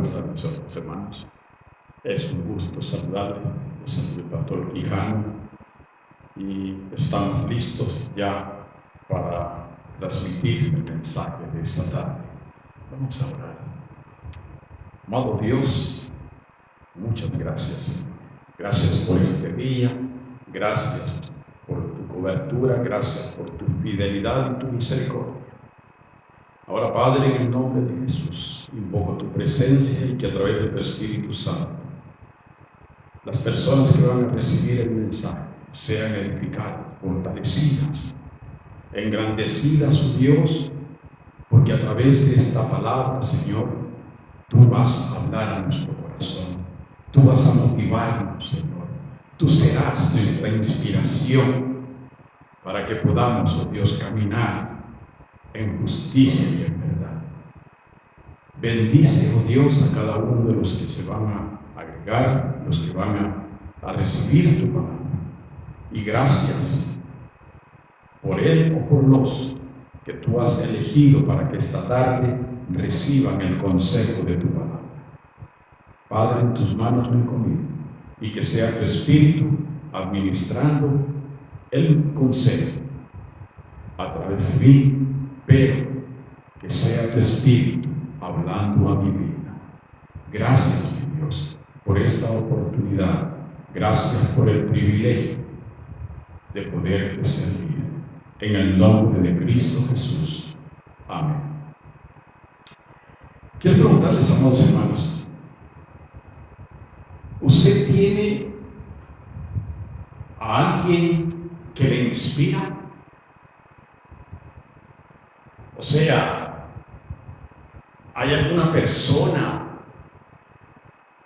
buenas tardes a los hermanos. Es un gusto saludarle. Es el pastor Quijano y estamos listos ya para transmitir el mensaje de esta tarde. Vamos a orar. Amado Dios, muchas gracias. Gracias por este día. Gracias por tu cobertura. Gracias por tu fidelidad y tu misericordia. Ahora, Padre, en el nombre de Jesús, invoco tu presencia y que a través de tu Espíritu Santo, las personas que van a recibir el mensaje sean edificadas, fortalecidas, engrandecidas, su Dios, porque a través de esta palabra, Señor, tú vas a hablar a nuestro corazón, tú vas a motivarnos, Señor, tú serás nuestra inspiración para que podamos, oh Dios, caminar en justicia y en verdad. Bendice, oh Dios, a cada uno de los que se van a agregar, los que van a recibir tu palabra. Y gracias por él o por los que tú has elegido para que esta tarde reciban el consejo de tu palabra. Padre, en tus manos me encomiendo y que sea tu Espíritu administrando el consejo a través de mí, pero que sea tu Espíritu hablando a mi vida. Gracias, mi Dios, por esta oportunidad. Gracias por el privilegio de poderte servir. En el nombre de Cristo Jesús. Amén. Quiero preguntarles, amados hermanos, ¿usted tiene a alguien que le inspira? O sea, ¿hay alguna persona,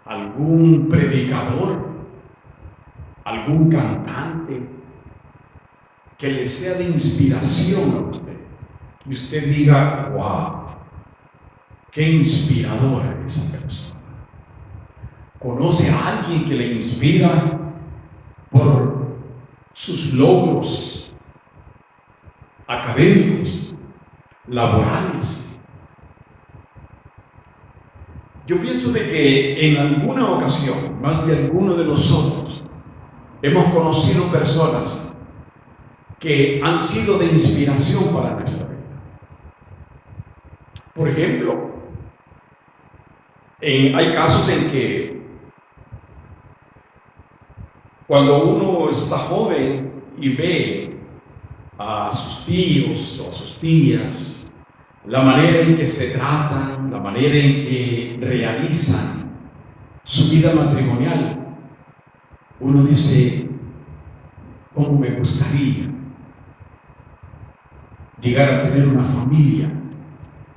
algún predicador, algún cantante que le sea de inspiración a usted? Y usted diga, wow, qué inspiradora es esa persona. ¿Conoce a alguien que le inspira por sus logros académicos, laborales? Yo pienso de que en alguna ocasión, más de alguno de nosotros, hemos conocido personas que han sido de inspiración para nuestra vida. Por ejemplo, hay casos en que cuando uno está joven y ve a sus tíos o a sus tías, la manera en que se tratan, la manera en que realizan su vida matrimonial, uno dice, ¿cómo me gustaría llegar a tener una familia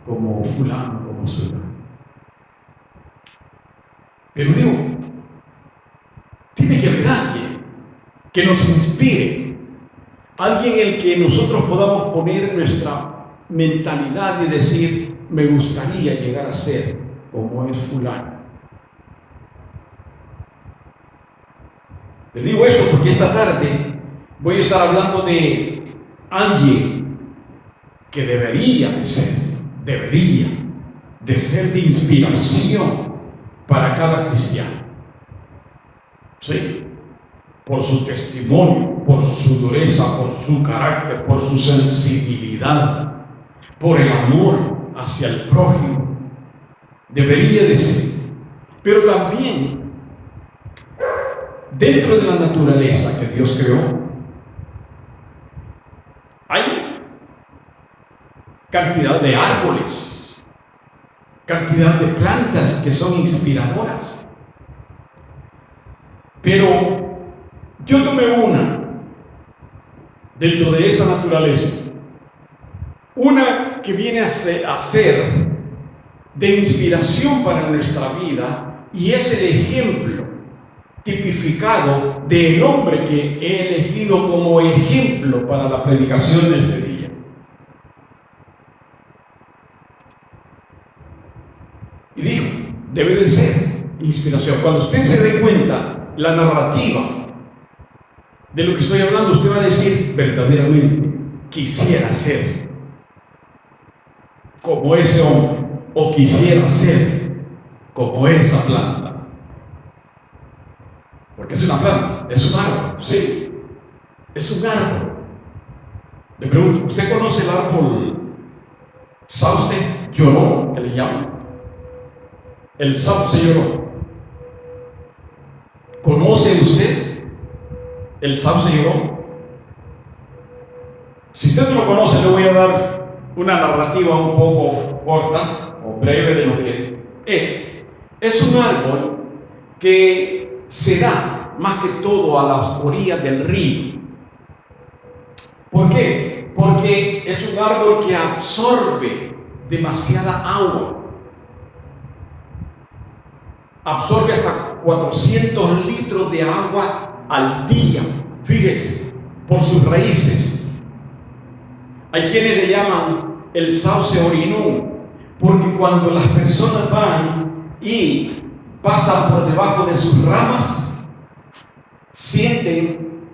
como fulano, como sultano? Pero digo, tiene que haber alguien que nos inspire, alguien en el que nosotros podamos poner nuestra mentalidad y decir, me gustaría llegar a ser como es fulano. Les digo esto porque esta tarde voy a estar hablando de alguien que debería de ser de inspiración para cada cristiano. ¿Sí? Por su testimonio, por su dureza, por su carácter, por su sensibilidad, por el amor hacia el prójimo. Debería de ser. Pero también, dentro de la naturaleza que Dios creó, hay cantidad de árboles, cantidad de plantas que son inspiradoras. Pero yo tomé una dentro de esa naturaleza, una que viene a ser de inspiración para nuestra vida, y es el ejemplo tipificado del hombre que he elegido como ejemplo para la predicación de este día. Y dijo, debe de ser inspiración. Cuando usted se dé cuenta la narrativa de lo que estoy hablando, usted va a decir, verdaderamente quisiera ser como ese hombre, o quisiera ser como esa planta. Porque es una planta, es un árbol, sí, es un árbol. Le pregunto, ¿usted conoce el árbol sauce llorón, que le llaman? El sauce llorón. ¿Conoce usted el sauce llorón? Si usted no lo conoce, le voy a dar una narrativa un poco corta o breve de lo que es. Es un árbol que se da más que todo a las orillas del río. ¿Por qué? Porque es un árbol que absorbe demasiada agua. Absorbe hasta 400 litros de agua al día. Fíjese, por sus raíces. Hay quienes le llaman el sauce orinú, porque cuando las personas van y pasan por debajo de sus ramas, sienten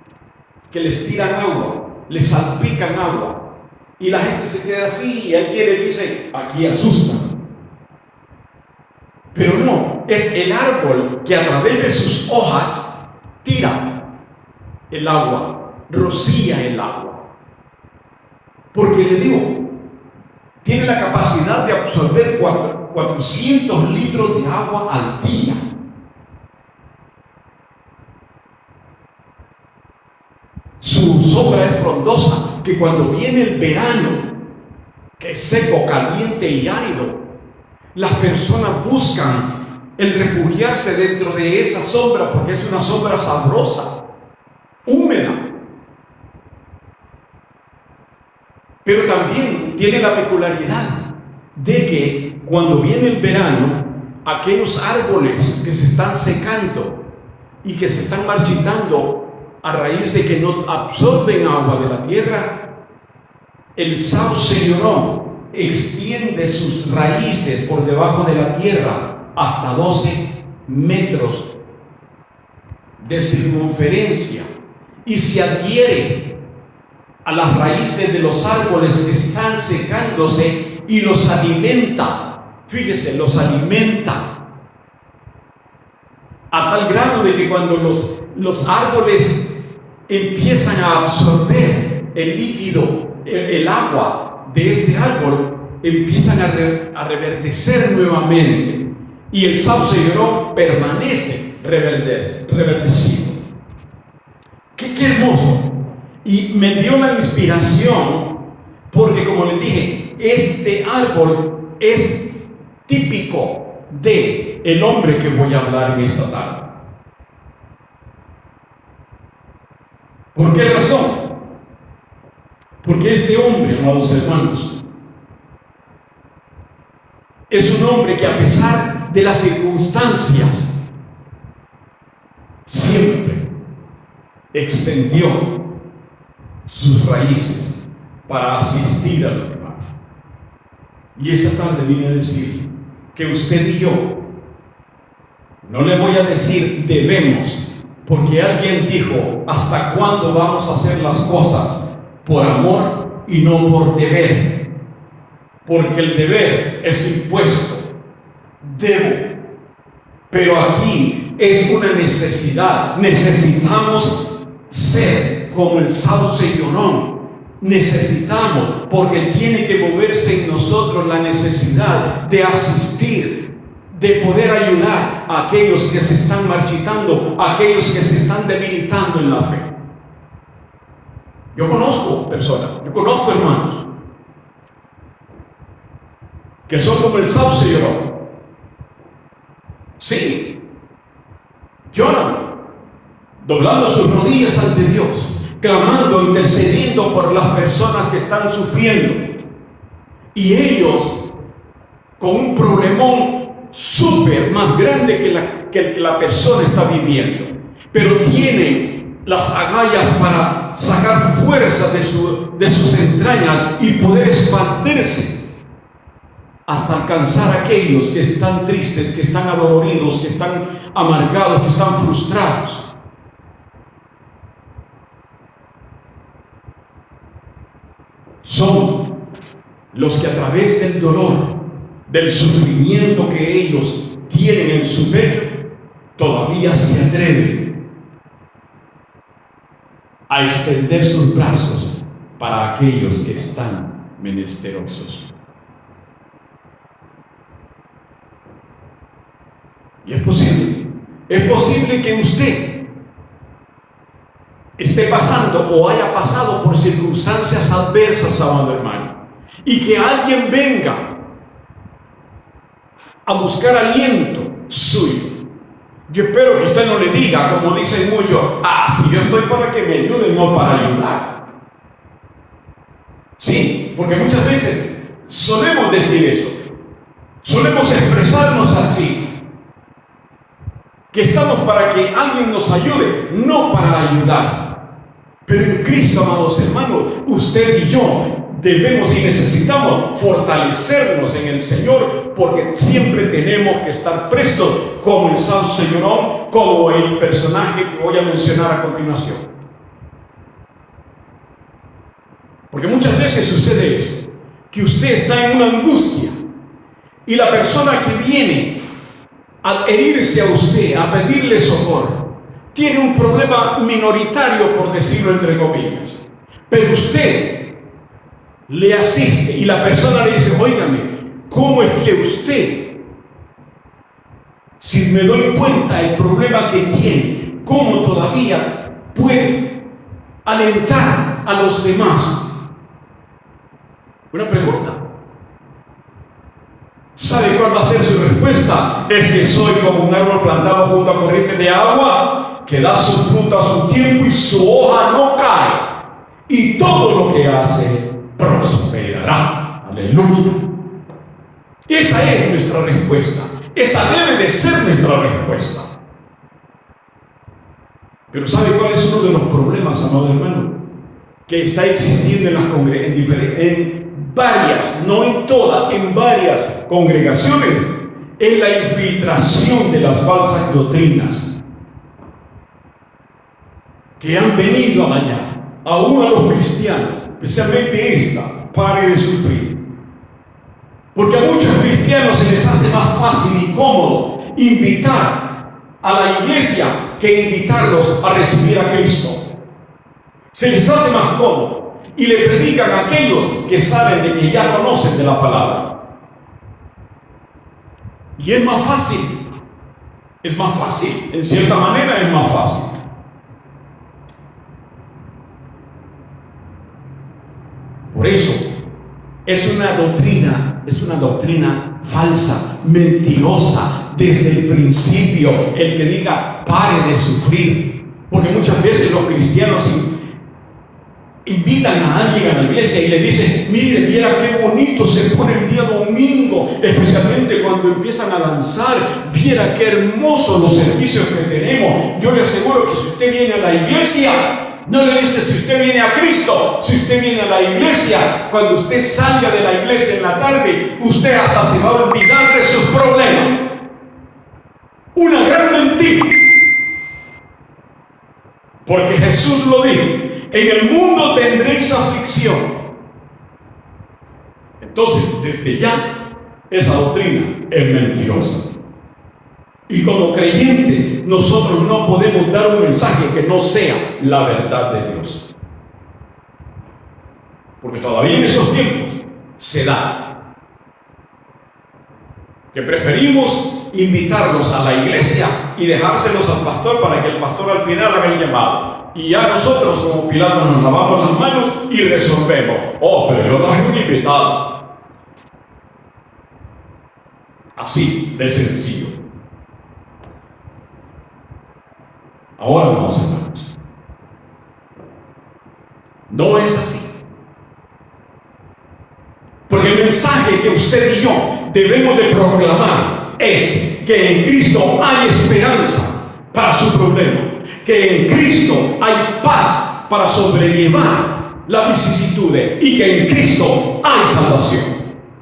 que les tiran agua, les salpican agua, y la gente se queda así, y hay quienes dicen, aquí asustan. Pero no, es el árbol que a través de sus hojas tira el agua, rocía el agua. Porque le digo, tiene la capacidad de absorber 400 litros de agua al día. Su sombra es frondosa, que cuando viene el verano, que es seco, caliente y árido, las personas buscan el refugiarse dentro de esa sombra, porque es una sombra sabrosa, húmeda. Pero también tiene la peculiaridad de que cuando viene el verano, aquellos árboles que se están secando y que se están marchitando a raíz de que no absorben agua de la tierra, el sauce llorón extiende sus raíces por debajo de la tierra hasta 12 metros de circunferencia y se adhiere a las raíces de los árboles que están secándose y los alimenta. Fíjese, los alimenta a tal grado de que cuando los árboles empiezan a absorber el líquido, el agua de este árbol, empiezan a reverdecer nuevamente, y el sauce llorón permanece reverdecido. ¡Qué hermoso! Y me dio la inspiración porque, como les dije, este árbol es típico de el hombre que voy a hablar en esta tarde. ¿Por qué razón? Porque este hombre, amados hermanos, es un hombre que, a pesar de las circunstancias, siempre extendió sus raíces para asistir a los demás. Y esta tarde vine a decir que usted y yo, no le voy a decir debemos, porque alguien dijo, ¿hasta cuándo vamos a hacer las cosas por amor y no por deber? Porque el deber es impuesto, debo. Pero aquí es una necesidad. Necesitamos ser como el sauce llorón. Necesitamos, porque tiene que moverse en nosotros la necesidad de asistir, de poder ayudar a aquellos que se están marchitando, a aquellos que se están debilitando en la fe. Yo conozco personas, yo conozco hermanos que son como el sauce llorón. Sí, lloran, doblando sus rodillas ante Dios, clamando, intercediendo por las personas que están sufriendo. Y ellos, con un problemón súper más grande que la persona está viviendo, pero tienen las agallas para sacar fuerza de sus entrañas y poder expandirse hasta alcanzar a aquellos que están tristes, que están adoloridos, que están amargados, que están frustrados. Son los que, a través del dolor, del sufrimiento que ellos tienen, tienen en su pecho, todavía se atreven a extender sus brazos para aquellos que están menesterosos. Y es posible que usted esté pasando o haya pasado por circunstancias adversas, amado hermano, y que alguien venga a buscar aliento suyo. Yo espero que usted no le diga, como dicen muchos, si yo estoy para que me ayuden, no para ayudar. Sí, porque muchas veces solemos decir eso, solemos expresarnos así, que estamos para que alguien nos ayude, no para ayudar. Pero en Cristo, amados hermanos, usted y yo debemos y necesitamos fortalecernos en el Señor, porque siempre tenemos que estar prestos, como el Santo Señorón, como el personaje que voy a mencionar a continuación. Porque muchas veces sucede eso, que usted está en una angustia y la persona que viene a herirse a usted, a pedirle socorro, tiene un problema minoritario, por decirlo entre comillas, pero usted le asiste y la persona le dice: óigame, ¿cómo es que usted, si me doy cuenta del problema que tiene, cómo todavía puede alentar a los demás? Una pregunta. ¿Sabe cuál va a ser su respuesta? Es que soy como un árbol plantado junto a corriente de agua, que da su fruto a su tiempo y su hoja no cae, y todo lo que hace prosperará. Aleluya. Esa es nuestra respuesta. Esa debe de ser nuestra respuesta. Pero ¿sabe cuál es uno de los problemas, amado hermano? Que está existiendo en las varias, no en todas, en varias congregaciones, es la infiltración de las falsas doctrinas que han venido a dañar aún a los cristianos, especialmente esta: pare de sufrir. Porque a muchos cristianos se les hace más fácil y cómodo invitar a la iglesia que invitarlos a recibir a Cristo. Se les hace más cómodo y le predican a aquellos que saben de que ya conocen de la palabra. Y es más fácil, en cierta manera es más fácil. Por eso es una doctrina falsa, mentirosa desde el principio, el que diga pare de sufrir. Porque muchas veces los cristianos invitan a alguien a la iglesia y le dicen: mire, viera qué bonito se pone el día domingo, especialmente cuando empiezan a danzar, viera qué hermosos los servicios que tenemos. Yo le aseguro que si usted viene a la iglesia, no le dice si usted viene a Cristo, si usted viene a la iglesia, cuando usted salga de la iglesia en la tarde, usted hasta se va a olvidar de sus problemas. Una gran mentira. Porque Jesús lo dijo: en el mundo tendréis aflicción. Entonces, desde ya, esa doctrina es mentirosa. Y como creyentes, nosotros no podemos dar un mensaje que no sea la verdad de Dios. Porque todavía en esos tiempos se da que preferimos invitarlos a la iglesia y dejárselos al pastor para que el pastor al final haga el llamado. Y ya nosotros como Pilato nos lavamos las manos y resolvemos: oh, pero yo traje un invitado. Así de sencillo. Ahora vamos, hermanos. No es así. Porque el mensaje que usted y yo debemos de proclamar es que en Cristo hay esperanza para su problema, que en Cristo hay paz para sobrellevar las vicisitudes y que en Cristo hay salvación.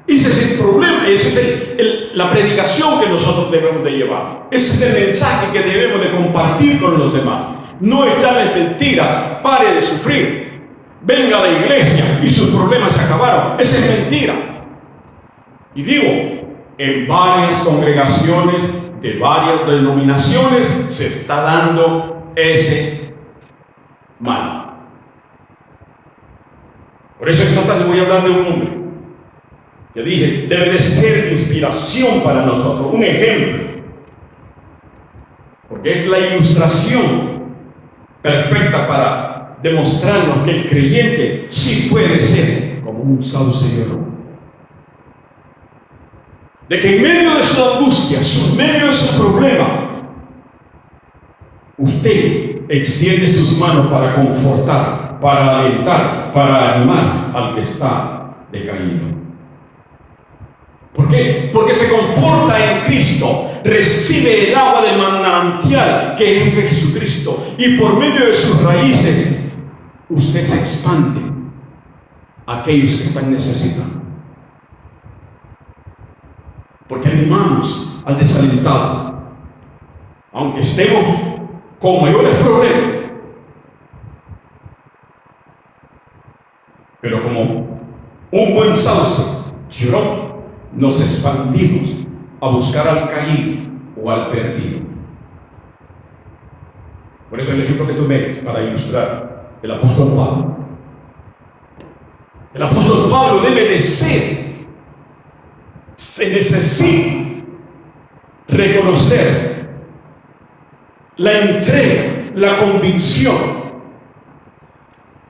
Ese es el problema, esa es la predicación que nosotros debemos de llevar. Ese es el mensaje que debemos de compartir con los demás. No echarles mentira: pare de sufrir, venga a la iglesia y sus problemas se acabaron. Esa es mentira. Y digo, en varias congregaciones de varias denominaciones se está dando ese mal. Por eso esta tarde voy a hablar de un hombre que dije, debe de ser inspiración para nosotros, un ejemplo, porque es la ilustración perfecta para demostrarnos que el creyente sí puede ser como un sauce llorón. De que en medio de su angustia, en medio de su problema, usted extiende sus manos para confortar, para alentar, para animar al que está decaído. ¿Por qué? Porque se conforta en Cristo, recibe el agua del manantial que es Jesucristo, y por medio de sus raíces usted se expande a aquellos que están necesitando. Porque animamos al desalentado, aunque estemos con mayores problemas, pero como un buen sauce llorón, nos expandimos a buscar al caído o al perdido. Por eso el ejemplo que tomé para ilustrar el apóstol Pablo. El apóstol Pablo debe de ser, se necesita reconocer la entrega, la convicción.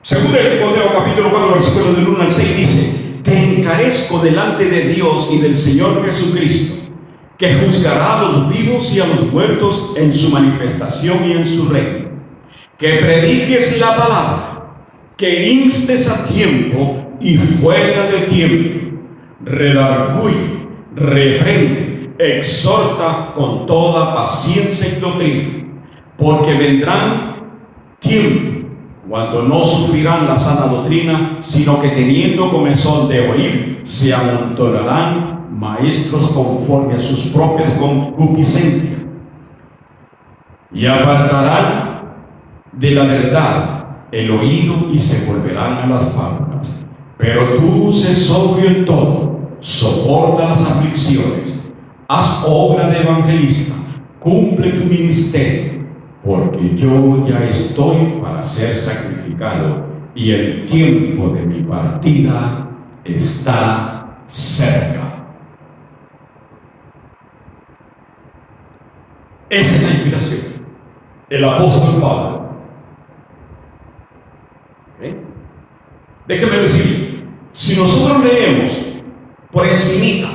Según el Timoteo capítulo 4, versículos del 1 al 6 dice: te encarezco delante de Dios y del Señor Jesucristo, que juzgará a los vivos y a los muertos en su manifestación y en su reino, que prediques la palabra, que instes a tiempo y fuera de tiempo, redarguye, reprende, exhorta con toda paciencia y doctrina, porque vendrán tiempos cuando no sufrirán la sana doctrina, sino que teniendo comezón de oír, se amontonarán maestros conforme a sus propias concupiscencias, y apartarán de la verdad el oído y se volverán a las fábulas. Pero tú sé sobrio en todo, soporta las aflicciones, haz obra de evangelista, cumple tu ministerio, porque yo ya estoy para ser sacrificado y el tiempo de mi partida está cerca. Esa es la inspiración. El apóstol Pablo. Déjeme decirle, si nosotros leemos por encimita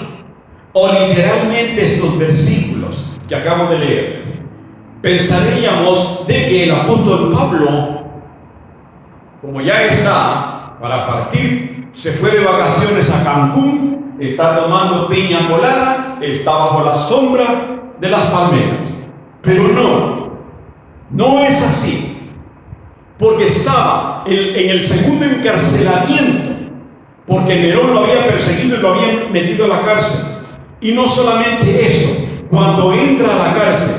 o literalmente estos versículos que acabo de leer, pensaríamos de que el apóstol Pablo, como ya está para partir, se fue de vacaciones a Cancún, está tomando piña colada, está bajo la sombra de las palmeras. Pero no es así, porque estaba en el segundo encarcelamiento, porque Nerón lo había perseguido y lo había metido a la cárcel. Y no solamente eso, cuando entra a la cárcel,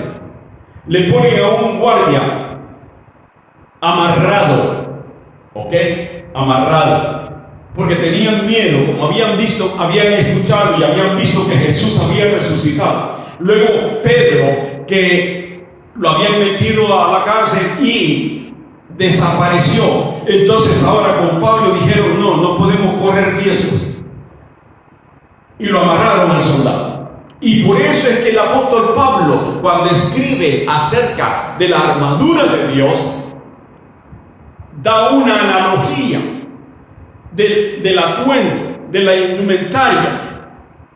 le ponen a un guardia amarrado, amarrado, porque tenían miedo, como habían escuchado y habían visto que Jesús había resucitado. Luego Pedro, que lo habían metido a la cárcel y desapareció. Entonces ahora con Pablo dijeron, no podemos correr riesgos. Y lo amarraron al soldado. Y por eso es que el apóstol Pablo, cuando escribe acerca de la armadura de Dios, da una analogía del atuendo, de la indumentaria,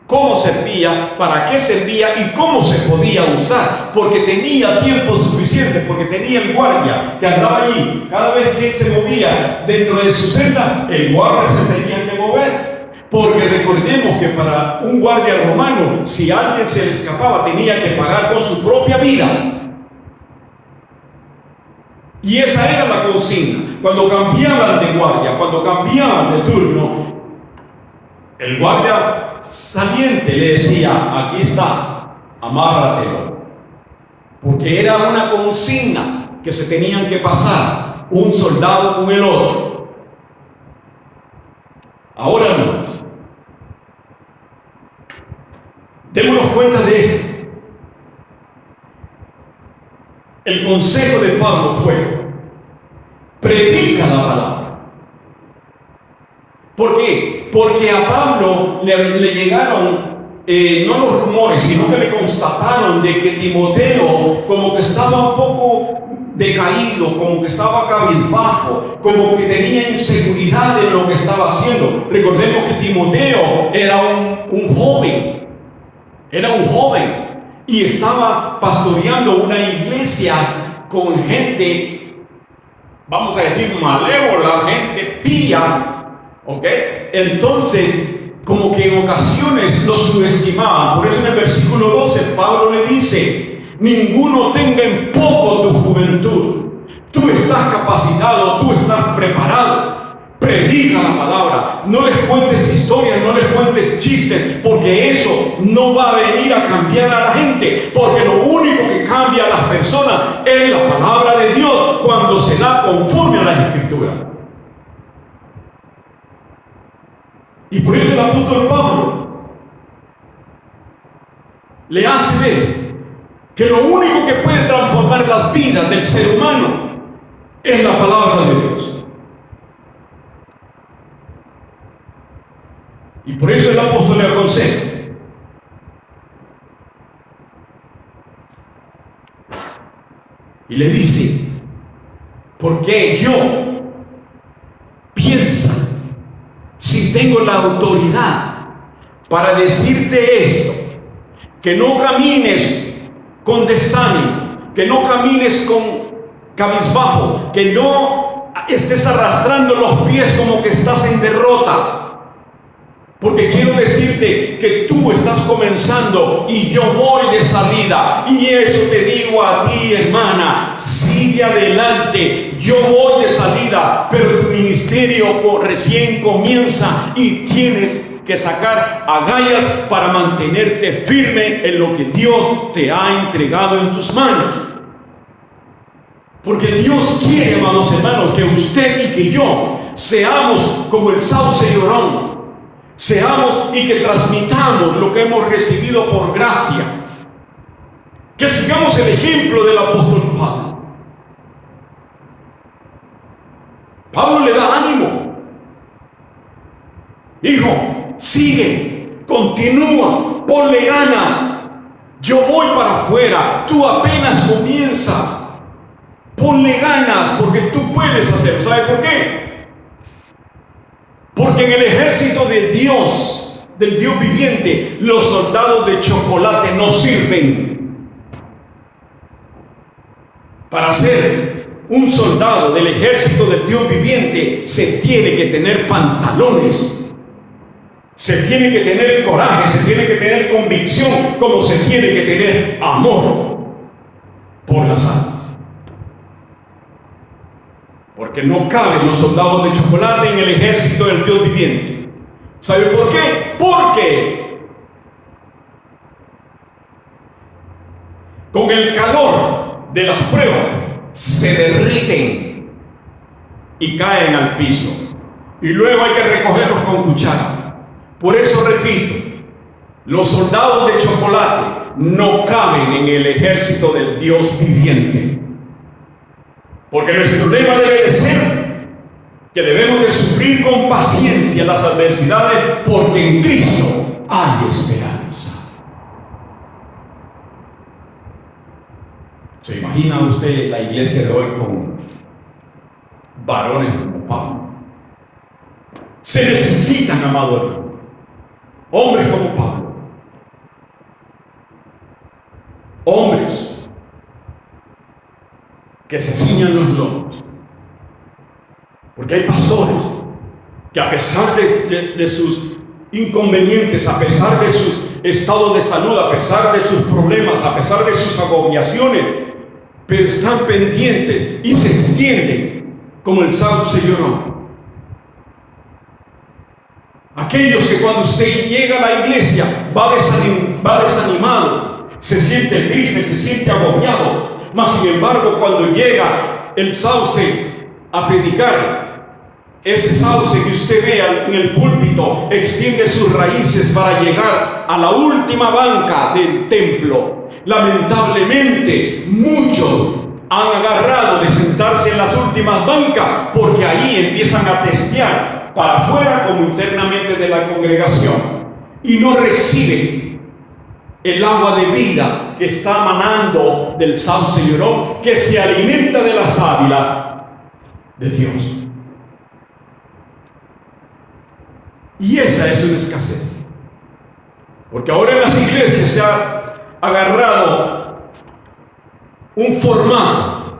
cómo servía, para qué servía y cómo se podía usar, porque tenía tiempo suficiente, porque tenía el guardia que andaba allí. Cada vez que él se movía dentro de su celda, el guardia se tenía que mover. Porque recordemos que para un guardia romano, si alguien se le escapaba, tenía que pagar con su propia vida. Y esa era la consigna. Cuando cambiaban de guardia, cuando cambiaban de turno, el guardia saliente le decía, aquí está, amárratelo. Porque era una consigna que se tenían que pasar un soldado con el otro. Ahora no. Démonos cuenta de esto. el consejo de Pablo fue: predica la palabra. ¿Por qué? Porque a Pablo le llegaron no los rumores, sino que le constataron de que Timoteo como que estaba un poco decaído, como que estaba cabizbajo, como que tenía inseguridad en lo que estaba haciendo. Recordemos que Timoteo era un joven y estaba pastoreando una iglesia con gente, vamos a decir, malévola, gente pía, ¿ok? Entonces, como que en ocasiones lo subestimaban. Por eso en el versículo 12 Pablo le dice: ninguno tenga en poco tu juventud. Tú estás capacitado, tú estás preparado. Predica la palabra. No les cuentes historias, no les cuentes chistes, porque eso no va a venir a cambiar a la gente. Porque lo único que cambia a las personas es la palabra de Dios cuando se da conforme a las Escrituras. Y por eso el apóstol Pablo le hace ver que lo único que puede transformar las vidas del ser humano es la palabra de Dios. Y por eso el apóstol le aconseja: y le dice, porque yo piensa, si tengo la autoridad para decirte esto, que no camines con desánimo, que no camines con cabizbajo, que no estés arrastrando los pies como que estás en derrota. Porque quiero decirte que tú estás comenzando y yo voy de salida. Y eso te digo a ti, hermana, sigue adelante. Yo voy de salida, pero tu ministerio recién comienza y tienes que sacar agallas para mantenerte firme en lo que Dios te ha entregado en tus manos. Porque Dios quiere, amados hermanos, que usted y que yo seamos como el sauce llorón. Seamos y que transmitamos lo que hemos recibido por gracia. Que sigamos el ejemplo del apóstol Pablo. Pablo le da ánimo. Hijo, sigue, continúa, ponle ganas. Yo voy para afuera, tú apenas comienzas. Ponle ganas porque tú puedes hacerlo. ¿Sabe por qué? Porque en el ejército de Dios, del Dios viviente, los soldados de chocolate no sirven. Para ser un soldado del ejército del Dios viviente se tiene que tener pantalones, se tiene que tener coraje, se tiene que tener convicción, como se tiene que tener amor por las almas. Porque no caben los soldados de chocolate en el ejército del Dios viviente. ¿Sabe por qué? Porque con el calor de las pruebas se derriten y caen al piso. Y luego hay que recogerlos con cuchara. Por eso repito, los soldados de chocolate no caben en el ejército del Dios viviente. Porque nuestro lema debe de ser que debemos de sufrir con paciencia las adversidades, porque en Cristo hay esperanza. ¿Se imagina usted la iglesia de hoy con varones como Pablo? Se necesitan, amado hermano, hombres como Pablo. Hombres que se ciñan los lomos. Porque hay pastores que a pesar de sus inconvenientes, a pesar de sus estados de salud, a pesar de sus problemas, a pesar de sus agobiaciones, pero están pendientes y se extienden como el sauce llorón. Aquellos que cuando usted llega a la iglesia va desanimado, se siente triste, se siente agobiado. Mas sin embargo, cuando llega el sauce a predicar, ese sauce que usted vea en el púlpito extiende sus raíces para llegar a la última banca del templo. Lamentablemente, muchos han agarrado de sentarse en las últimas bancas, porque ahí empiezan a testear para afuera como internamente de la congregación, y no reciben el agua de vida que está manando del sauce llorón, que se alimenta de la sábila de Dios. Y esa es una escasez, porque ahora en las iglesias se ha agarrado un formato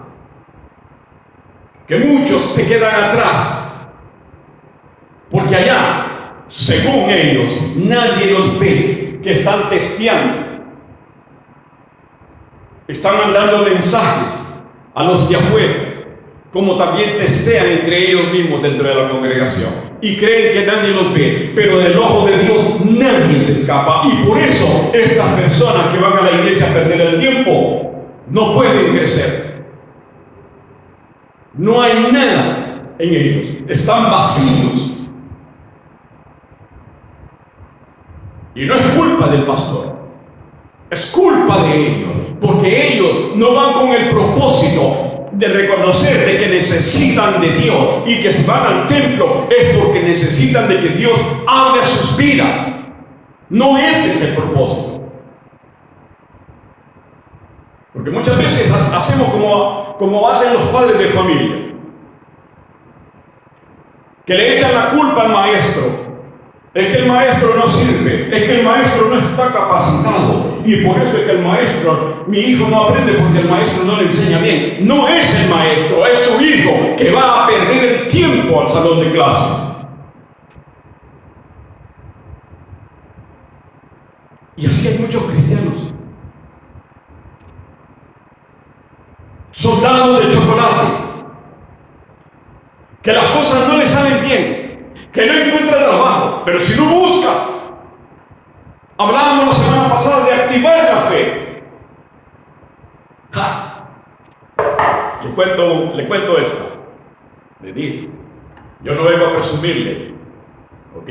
que muchos se quedan atrás, porque allá, según ellos, nadie los ve, que están testeando, están mandando mensajes a los de afuera, como también testean entre ellos mismos dentro de la congregación, y creen que nadie los ve, pero del ojo de Dios nadie se escapa. Y por eso estas personas que van a la iglesia a perder el tiempo no pueden crecer. No hay nada en ellos, están vacíos. Y no es culpa del pastor, es culpa de ellos, porque ellos no van con el propósito de reconocer de que necesitan de Dios, y que si van al templo es porque necesitan de que Dios hable a sus vidas. No ese es el propósito. Porque muchas veces hacemos como hacen los padres de familia, que le echan la culpa al maestro. Es que el maestro no sirve, es que el maestro no está capacitado, y por eso es que el maestro, mi hijo no aprende porque el maestro no le enseña bien. No es el maestro, es su hijo que va a perder el tiempo al salón de clases. Y así hay muchos cristianos, soldados de chocolate, que las cosas no les salen bien, que no encuentra trabajo, pero si no busca. Hablábamos la semana pasada de activar la fe. Le cuento esto. Le dije, yo no vengo a presumirle, ¿ok?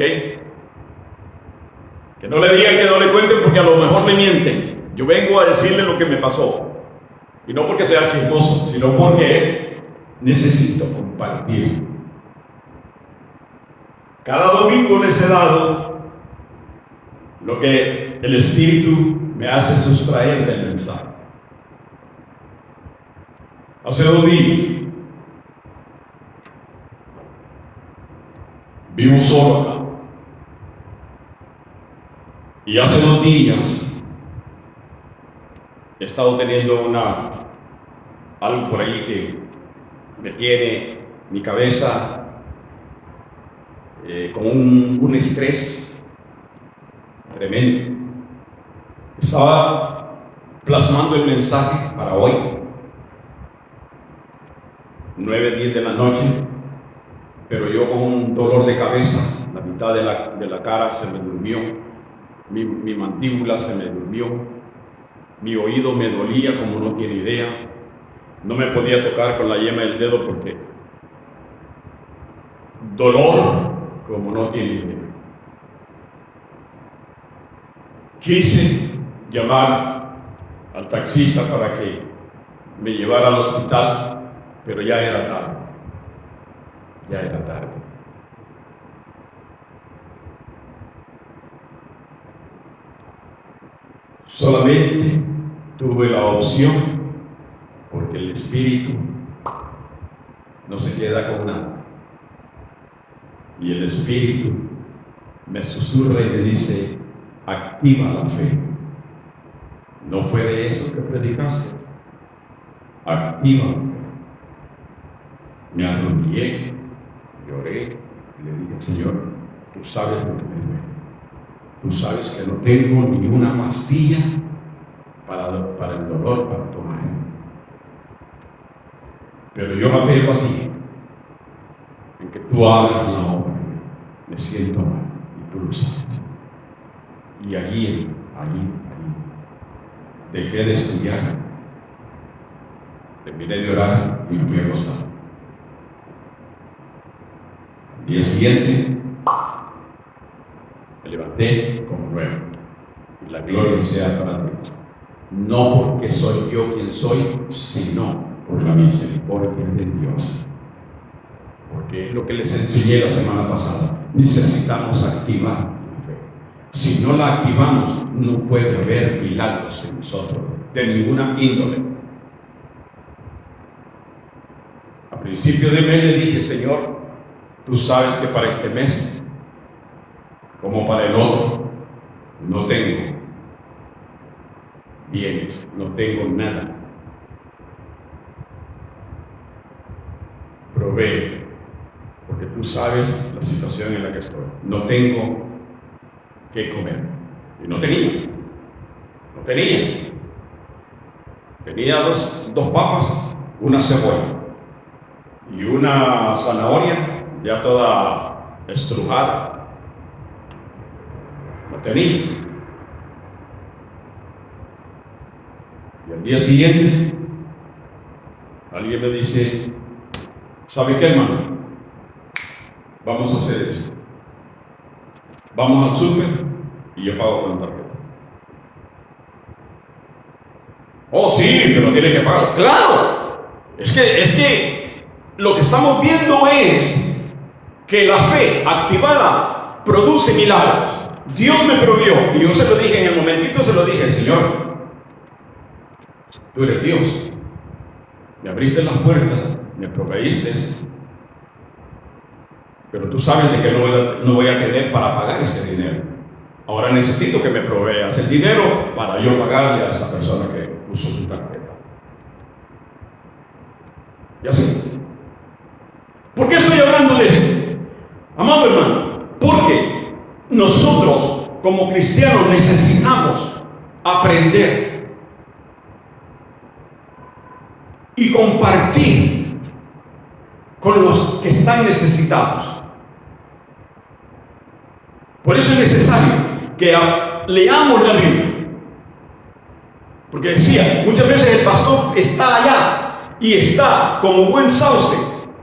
Que no le digan que no le cuenten, porque a lo mejor me mienten. Yo vengo a decirle lo que me pasó, y no porque sea chismoso, sino porque necesito compartir. Cada domingo les he dado lo que el Espíritu me hace sustraer del mensaje. Hace 2 días vivo solo acá, y hace 2 días he estado teniendo algo por ahí que me tiene mi cabeza con un estrés tremendo. Estaba plasmando el mensaje para hoy, 9, 10 de la noche, pero yo con un dolor de cabeza, la mitad de la cara se me durmió, mi mandíbula se me durmió, mi oído me dolía como no tiene idea, no me podía tocar con la yema del dedo porque dolor como no tiene idea. Quise llamar al taxista para que me llevara al hospital, pero ya era tarde. Ya era tarde. Solamente tuve la opción, porque el Espíritu no se queda con nada. Y el Espíritu me susurra y me dice, activa la fe. ¿No fue de eso que predicaste? Activa. Me arrodillé, lloré, y le dije, Señor, tú sabes lo que me duele. Tú sabes que no tengo ni una pastilla para el dolor para tomar. Pero yo me apego a ti, en que tú hagas la obra. Me siento mal, y tú lo sabes. Y allí, dejé de estudiar, terminé de orar y me fui a acostar. Al día siguiente, me levanté como nuevo, y la gloria sea para Dios. No porque soy yo quien soy, sino por la misericordia de Dios. Porque es lo que les enseñé la semana pasada. Necesitamos activar la fe. Si no la activamos, no puede haber milagros en nosotros, de ninguna índole. A principio de mes le dije: Señor, tú sabes que para este mes, como para el otro, no tengo bienes, no tengo nada. Provee, porque tú sabes la situación en la que estoy. No tengo que comer. Y no tenía. Tenía dos papas, una cebolla y una zanahoria ya toda estrujada. No tenía. Y al día siguiente, alguien me dice: ¿sabe qué, hermano? Vamos a hacer eso. Vamos al súper y yo pago con la tarjeta. Oh, sí, pero tiene que pagar. ¡Claro! Es que lo que estamos viendo es que la fe activada produce milagros. Dios me proveyó, y yo se lo dije en el momentito, se lo dije: Señor, tú eres Dios. Me abriste las puertas, me proveíste, pero tú sabes de que no voy a tener para pagar ese dinero. Ahora necesito que me proveas el dinero para yo pagarle a esa persona que usó su tarjeta. Y así. ¿Por qué estoy hablando de esto? Amado hermano, porque nosotros como cristianos necesitamos aprender y compartir con los que están necesitados. Por eso es necesario que leamos la Biblia. Porque decía, muchas veces el pastor está allá y está como buen sauce,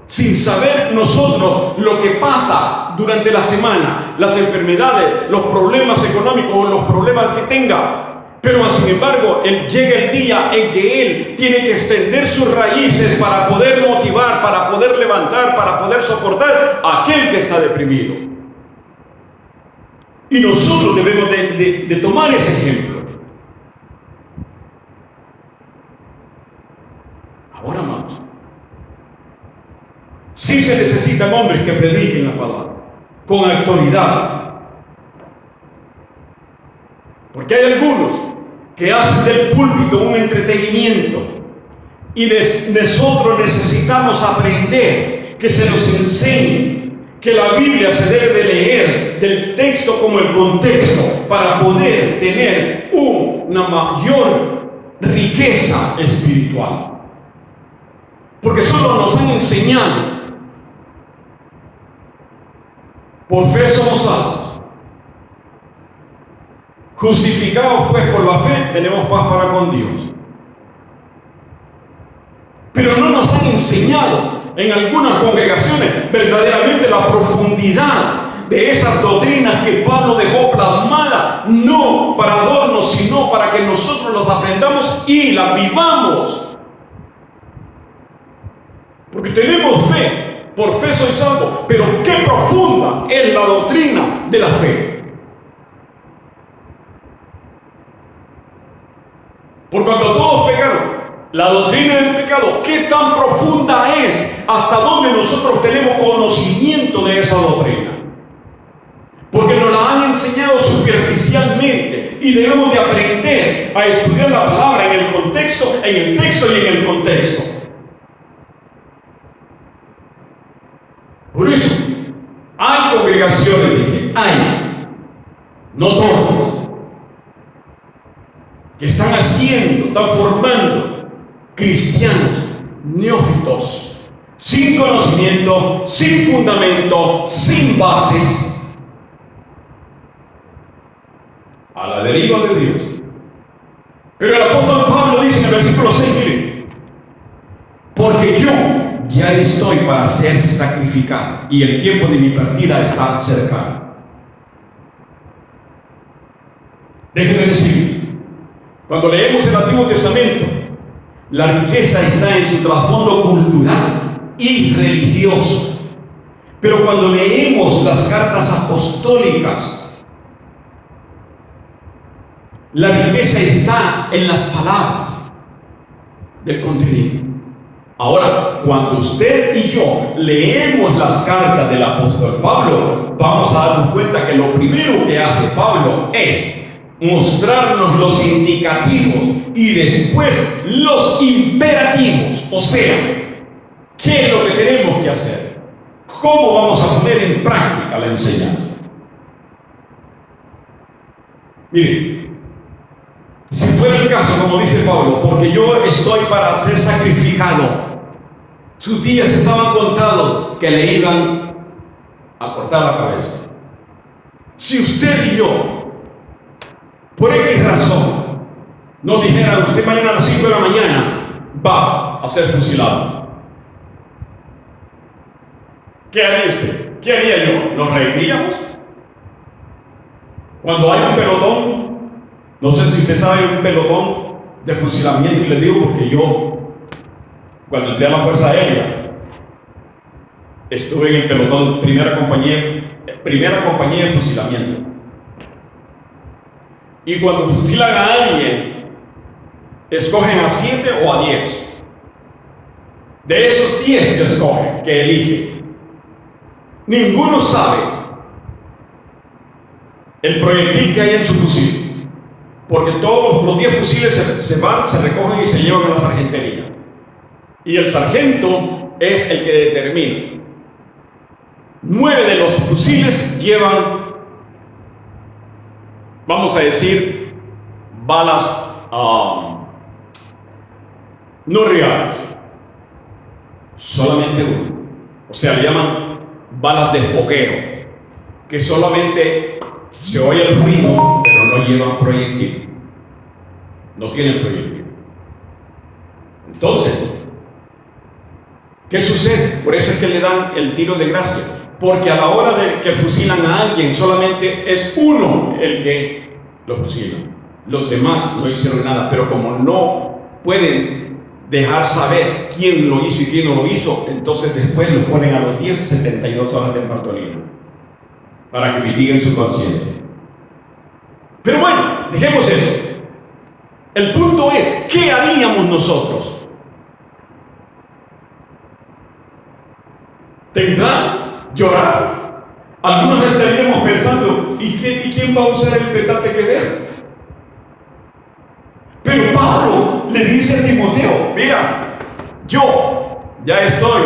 sin saber nosotros lo que pasa durante la semana, las enfermedades, los problemas económicos o los problemas que tenga. Pero sin embargo, llega el día en que él tiene que extender sus raíces para poder motivar, para poder levantar, para poder soportar a aquel que está deprimido. Y nosotros debemos de tomar ese ejemplo. Ahora, amados, sí se necesitan hombres que prediquen la palabra con autoridad. Porque hay algunos que hacen del púlpito un entretenimiento y nosotros necesitamos aprender, que se nos enseñe que la Biblia se debe de leer del texto como el contexto para poder tener una mayor riqueza espiritual. Porque solo nos han enseñado: por fe somos salvos, justificados pues por la fe, tenemos paz para con Dios. Pero no nos han enseñado en algunas congregaciones verdaderamente la profundidad de esas doctrinas que Pablo dejó plasmadas, no para adornos, sino para que nosotros las aprendamos y las vivamos. Porque tenemos fe, por fe soy salvo, pero qué profunda es la doctrina de la fe. Por cuanto todos pecaron, la doctrina del pecado, qué tan profunda es, hasta dónde nosotros tenemos conocimiento de esa doctrina. Porque nos la han enseñado superficialmente y debemos de aprender a estudiar la palabra en el contexto, en el texto y en el contexto. Por eso, hay congregaciones, dije, no todas, que están están formando cristianos neófitos, sin conocimiento, sin fundamento, sin bases, a la deriva de Dios. Pero el apóstol Pablo dice en el versículo 6, miren: porque yo ya estoy para ser sacrificado y el tiempo de mi partida está cercano. Déjenme decir, cuando leemos el Antiguo Testamento, La riqueza está en su trasfondo cultural y religioso. Pero cuando leemos las cartas apostólicas, la riqueza está en las palabras del contenido. Ahora, cuando usted y yo leemos las cartas del apóstol Pablo, vamos a darnos cuenta que lo primero que hace Pablo es mostrarnos los indicativos y después los imperativos. O sea, ¿qué es lo que tenemos que hacer? ¿Cómo vamos a poner en práctica la enseñanza? Miren, si fuera el caso, como dice Pablo, porque yo estoy para ser sacrificado, sus días estaban contados que le iban a cortar la cabeza. Si usted y yo, por X razón, nos dijeran, usted mañana a las 5 de la mañana va a ser fusilado, ¿qué haría usted? ¿Qué haría yo? ¿Nos reiríamos? Cuando hay un pelotón, no sé si usted sabe, un pelotón de fusilamiento, y le digo porque yo, cuando entré a la Fuerza Aérea, estuve en el pelotón, primera compañía de fusilamiento. Y cuando fusilan a alguien, escogen a 7 o a 10. De esos 10 que escogen, que eligen, ninguno sabe el proyectil que hay en su fusil, porque todos los 10 fusiles se van, se recogen y se llevan a la sargentería. Y el sargento es el que determina. 9 de los fusiles llevan, vamos a decir, balas no reales. Solamente uno. O sea, le llaman balas de fogueo, que solamente se oye el ruido, pero no llevan proyectil. No tienen proyectil. Entonces, ¿qué sucede? Por eso es que le dan el tiro de gracia, porque a la hora de que fusilan a alguien, solamente es uno el que lo fusila. Los demás no hicieron nada, pero como no pueden dejar saber quién lo hizo y quién no lo hizo, entonces después lo ponen a los 72 horas de martirio para que mitiguen su conciencia. Pero bueno, dejemos eso. El punto es, ¿qué haríamos nosotros? Temblar, llorar. Algunos estaríamos pensando, ¿y quién va a usar el petate que dé? Pero Pablo le dice a Timoteo, mira, yo ya estoy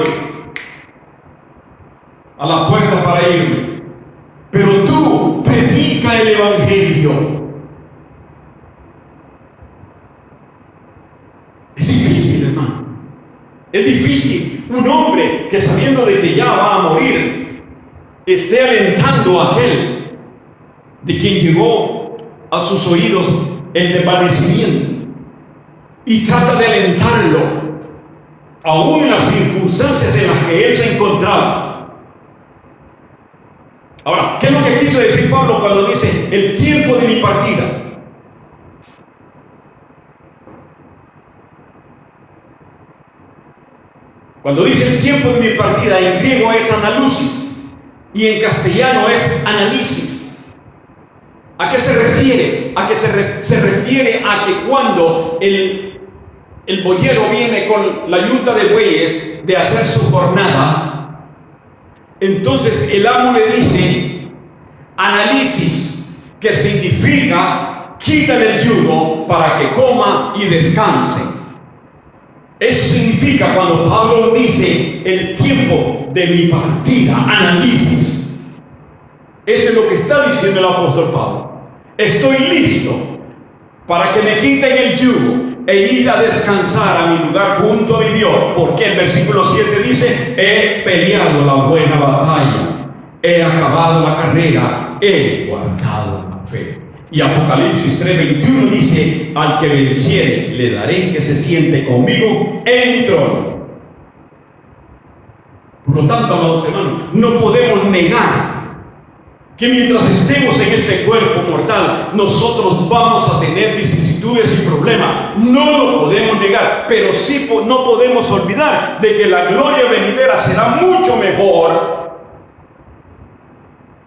a la puerta para irme, pero tú predica el evangelio. Es difícil, hermano. Es difícil un hombre que, sabiendo de que ya va a morir, esté alentando a aquel de quien llegó a sus oídos el desvanecimiento, y trata de alentarlo aún en las circunstancias en las que él se encontraba. Ahora, ¿qué es lo que quiso decir Pablo cuando dice el tiempo de mi partida? Cuando dice el tiempo de mi partida, en griego es analusis y en castellano es análisis. ¿A qué se refiere? A que se refiere a que cuando el boyero viene con la yunta de bueyes de hacer su jornada, entonces el amo le dice análisis, que significa quítale el yugo para que coma y descanse. Eso significa cuando Pablo dice el tiempo de mi partida, análisis. Eso es lo que está diciendo el apóstol Pablo. Estoy listo para que me quiten el yugo e ir a descansar a mi lugar junto a mi Dios, porque el versículo 7 dice: he peleado la buena batalla, he acabado la carrera, he guardado la fe. Y Apocalipsis 3:21 dice: al que venciere le daré que se siente conmigo en mi trono. Por lo tanto, amados hermanos, no podemos negar que mientras estemos en este cuerpo mortal, nosotros vamos a tener vicisitudes vicisitudes y problemas. No lo podemos negar, pero sí no podemos olvidar de que la gloria venidera será mucho mejor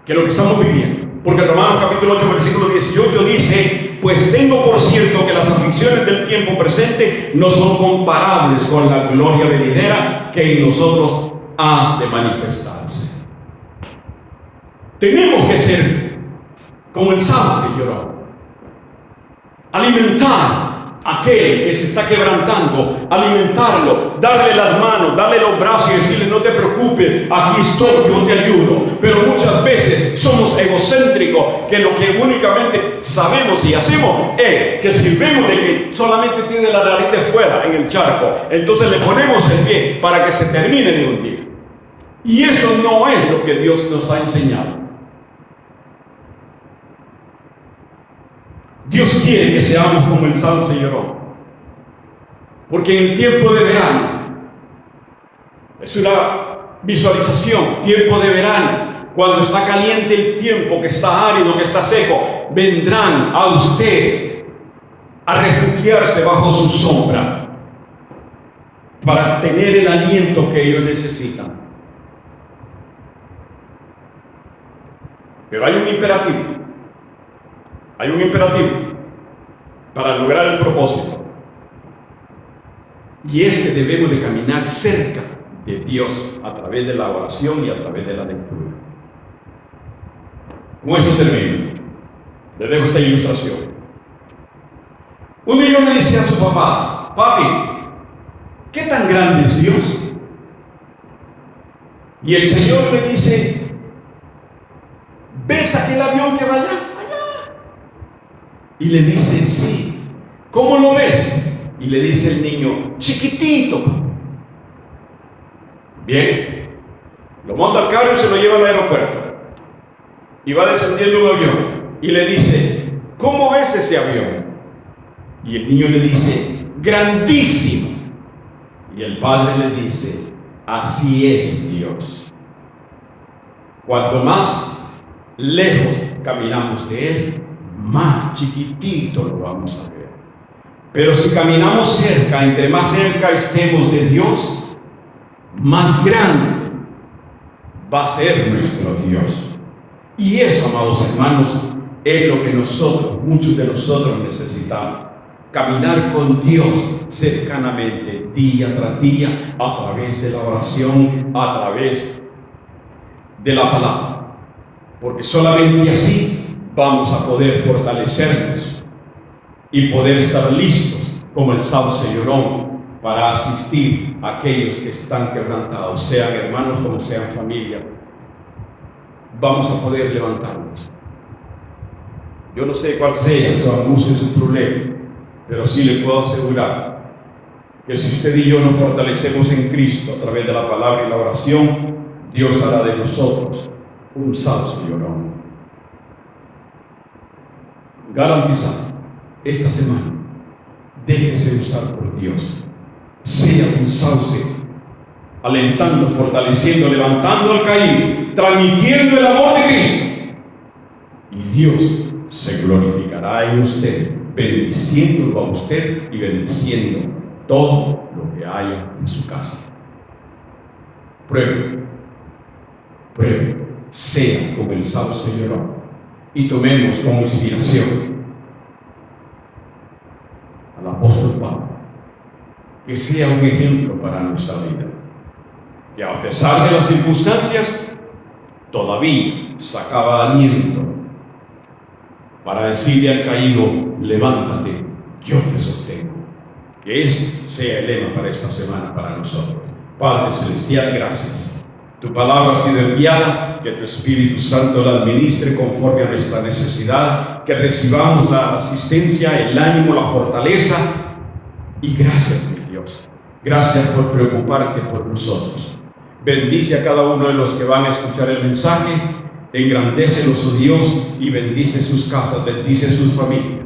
que lo que estamos viviendo. Porque Romanos capítulo 8, versículo 18 dice: pues tengo por cierto que las aflicciones del tiempo presente no son comparables con la gloria venidera que en nosotros ha de manifestarse. Tenemos que ser como el sauce lloró, alimentar a aquel que se está quebrantando, alimentarlo, darle las manos, darle los brazos y decirle: no te preocupes, aquí estoy, yo te ayudo. Pero muchas veces somos egocéntricos, que lo que únicamente sabemos y hacemos es que si vemos de que solamente tiene la nariz de fuera en el charco, entonces le ponemos el pie para que se termine de hundir. Y eso no es lo que Dios nos ha enseñado. Dios quiere que seamos como el sauce lloró, porque en el tiempo de verano, es una visualización, tiempo de verano, cuando está caliente el tiempo, que está árido, que está seco, vendrán a usted a refugiarse bajo su sombra para tener el aliento que ellos necesitan. Pero hay un imperativo. Hay un imperativo para lograr el propósito. Y es que debemos de caminar cerca de Dios a través de la oración y a través de la lectura. Con esto termino. Les dejo esta ilustración. Un niño le dice a su papá: papi, ¿qué tan grande es Dios? Y el Señor le dice: ¿ves aquel avión que va allá? Y le dice: sí. ¿Cómo lo ves? Y le dice el niño: chiquitito. Bien, lo monta al carro y se lo lleva al aeropuerto. Y va descendiendo un avión. Y le dice: ¿cómo ves ese avión? Y el niño le dice: grandísimo. Y el padre le dice: así es Dios. Cuanto más lejos caminamos de Él, más chiquitito lo vamos a ver. Pero si caminamos cerca, entre más cerca estemos de Dios, más grande va a ser nuestro Dios. Y eso, amados hermanos, es lo que nosotros, muchos de nosotros necesitamos. Caminar con Dios cercanamente, día tras día, a través de la oración, a través de la palabra. Porque solamente así vamos a poder fortalecernos y poder estar listos como el sauce llorón para asistir a aquellos que están quebrantados, sean hermanos como sean familia. Vamos a poder levantarnos. Yo no sé cuál sea su angustia, su problema, pero sí le puedo asegurar que si usted y yo nos fortalecemos en Cristo a través de la palabra y la oración, Dios hará de nosotros un sauce llorón. Garantizado, esta semana, déjese usar por Dios. Sea un sauce, alentando, fortaleciendo, levantando al caído, transmitiendo el amor de Cristo. Y Dios se glorificará en usted, bendiciéndolo a usted y bendiciendo todo lo que haya en su casa. Pruebe, sea como el sauce llorón. Y tomemos como inspiración al apóstol Pablo, que sea un ejemplo para nuestra vida, que a pesar de las circunstancias todavía sacaba aliento para decirle al caído: levántate, yo te sostengo. Que ese sea el lema para esta semana para nosotros. Padre Celestial, gracias. Tu palabra ha sido enviada, que tu Espíritu Santo la administre conforme a nuestra necesidad, que recibamos la asistencia, el ánimo, la fortaleza. Y gracias, mi Dios. Gracias por preocuparte por nosotros. Bendice a cada uno de los que van a escuchar el mensaje. Engrandécelos, oh Dios, y bendice sus casas, bendice sus familias.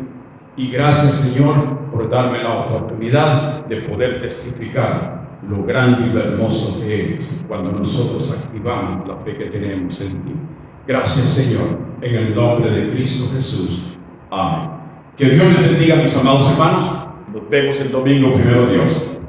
Y gracias, Señor, por darme la oportunidad de poder testificar lo grande y lo hermoso que eres cuando nosotros activamos la fe que tenemos en ti. Gracias, Señor, en el nombre de Cristo Jesús. Amén. Que Dios les bendiga, mis amados hermanos. Nos vemos el domingo, primero Dios.